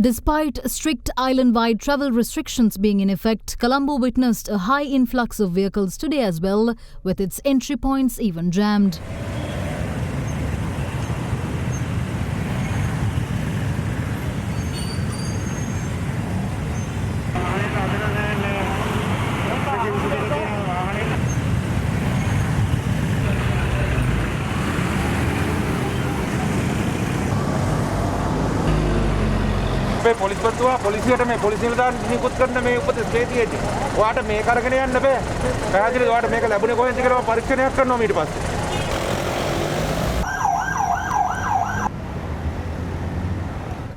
Despite strict island-wide travel restrictions being in effect, Colombo witnessed a high influx of vehicles today as well, with its entry points even jammed. පොලිස් බත්තුවා පොලිසියට මේ පොලිසියට දාන්න නිකුත් කරන මේ උපදෙස් දෙතියෙදි ඔයාට මේක අරගෙන යන්න බෑ. පැහැදිලිද ඔයාට මේක ලැබුණේ කොහෙන්ද කියලා පරීක්ෂණයක් කරනවා ඊට පස්සේ.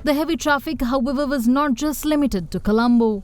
The heavy traffic, however, was not just limited to Colombo.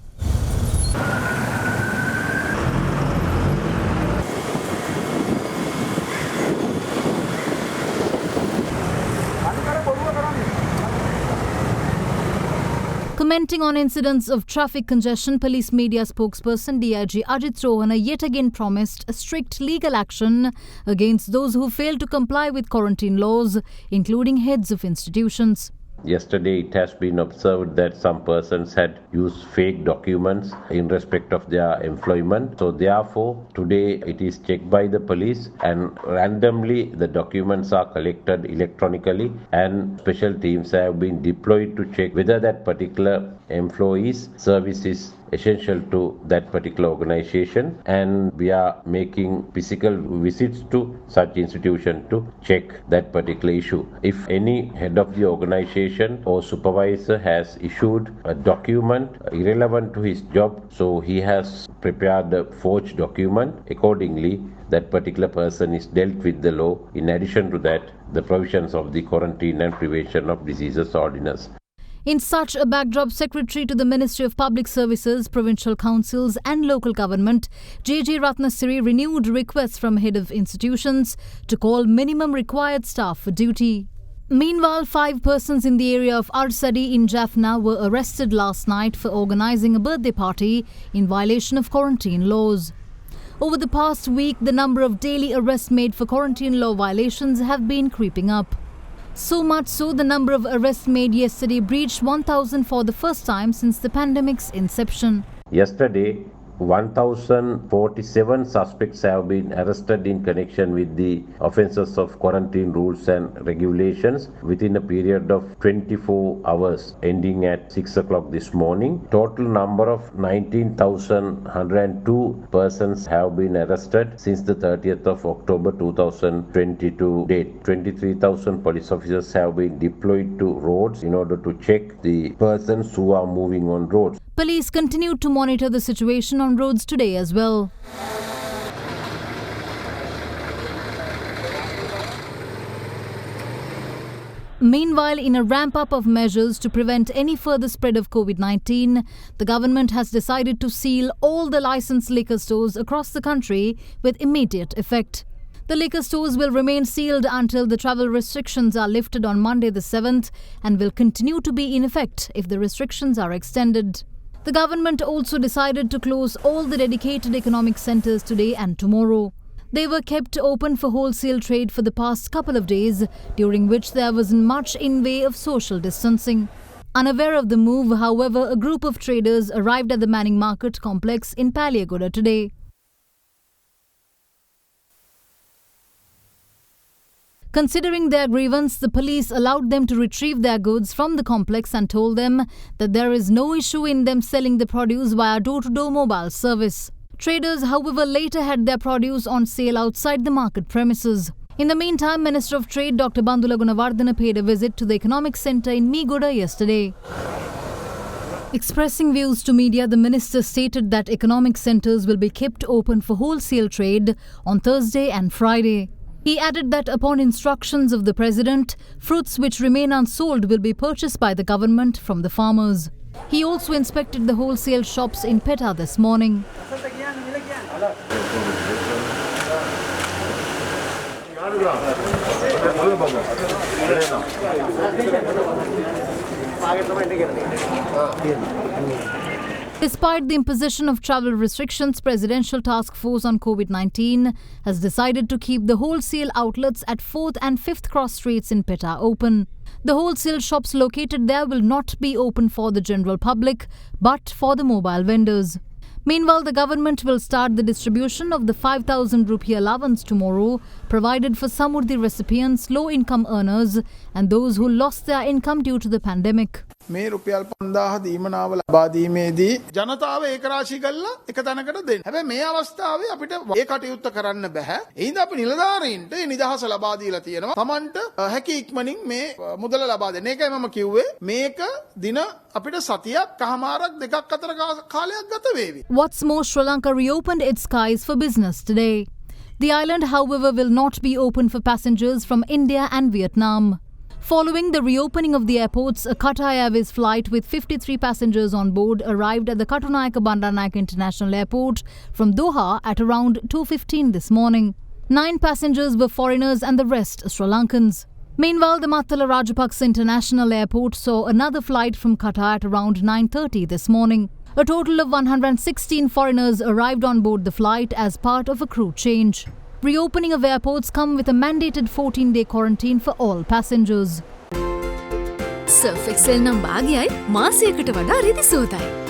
Commenting on incidents of traffic congestion, police media spokesperson DIG Ajit Rohana yet again promised a strict legal action against those who fail to comply with quarantine laws, including heads of institutions. Yesterday, it has been observed that some persons had used fake documents in respect of their employment. So therefore, today it is checked by the police and randomly the documents are collected electronically and special teams have been deployed to check whether that particular employee's service is essential to that particular organization, and we are making physical visits to such institution to check that particular issue. If any head of the organization or supervisor has issued a document irrelevant to his job, so he has prepared a forged document, accordingly that particular person is dealt with the law. In addition to that, the provisions of the Quarantine and Prevention of Diseases Ordinance. In such a backdrop, Secretary to the Ministry of Public Services, Provincial Councils and Local Government, J.J. Ratnasiri, renewed requests from head of institutions to call minimum required staff for duty. Meanwhile, 5 persons in the area of Arsadi in Jaffna were arrested last night for organising a birthday party in violation of quarantine laws. Over the past week, the number of daily arrests made for quarantine law violations have been creeping up. So much so, the number of arrests made yesterday breached 1,000 for the first time since the pandemic's inception. Yesterday, 1,047 suspects have been arrested in connection with the offences of quarantine rules and regulations within a period of 24 hours ending at 6 o'clock this morning. Total number of 19,102 persons have been arrested since the 30th of October 2022 date. 23,000 police officers have been deployed to roads in order to check the persons who are moving on roads. Police continued to monitor the situation on roads today as well. Meanwhile, in a ramp-up of measures to prevent any further spread of COVID-19, the government has decided to seal all the licensed liquor stores across the country with immediate effect. The liquor stores will remain sealed until the travel restrictions are lifted on Monday the 7th and will continue to be in effect if the restrictions are extended. The government also decided to close all the dedicated economic centres today and tomorrow. They were kept open for wholesale trade for the past couple of days, during which there wasn't much in way of social distancing. Unaware of the move, however, a group of traders arrived at the Manning Market complex in Paliagoda today. Considering their grievance, the police allowed them to retrieve their goods from the complex and told them that there is no issue in them selling the produce via door-to-door mobile service. Traders, however, later had their produce on sale outside the market premises. In the meantime, Minister of Trade Dr. Bandula Gunawardena paid a visit to the economic centre in Meegoda yesterday. Expressing views to media, the minister stated that economic centres will be kept open for wholesale trade on Thursday and Friday. He added that upon instructions of the President, fruits which remain unsold will be purchased by the government from the farmers. He also inspected the wholesale shops in Peta this morning. Despite the imposition of travel restrictions, Presidential Task Force on COVID-19 has decided to keep the wholesale outlets at 4th and 5th Cross Streets in Petta open. The wholesale shops located there will not be open for the general public, but for the mobile vendors. Meanwhile, the government will start the distribution of the 5,000 rupee allowance tomorrow, provided for Samurdhi recipients, low-income earners and those who lost their income due to the pandemic. මේ රුපියල් 5000 දීමනාව ලබා දීමේදී ජනතාව ඒක රාශී කරලා එක තැනකට දෙන්න. හැබැයි මේ අවස්ථාවේ අපිට ඒ කටයුත්ත කරන්න බෑ. ඒ හින්දා අපි නිලධාරීන්ට මේ නිදහස ලබා දීලා තියෙනවා. Tamanට හැකි ඉක්මනින් මේ මුදල ලබා දෙන්න. ඒකයි මම කිව්වේ මේක දින අපිට සතියක් කහමාරක් දෙකක් අතර කාලයක් ගත වේවි. What's more, Sri Lanka reopened its skies for business today. The island, however, will not be open for passengers from India and Vietnam. Following the reopening of the airports, a Qatar Airways flight with 53 passengers on board arrived at the Katunayake Bandaranaike International Airport from Doha at around 2:15 this morning. 9 passengers were foreigners and the rest Sri Lankans. Meanwhile, the Mattala Rajapaksa International Airport saw another flight from Qatar at around 9:30 this morning. A total of 116 foreigners arrived on board the flight as part of a crew change. Reopening of airports come with a mandated 14-day quarantine for all passengers. Surf Excel නම් භාගයයි මාසයකට වඩා රිදි සෝදායි.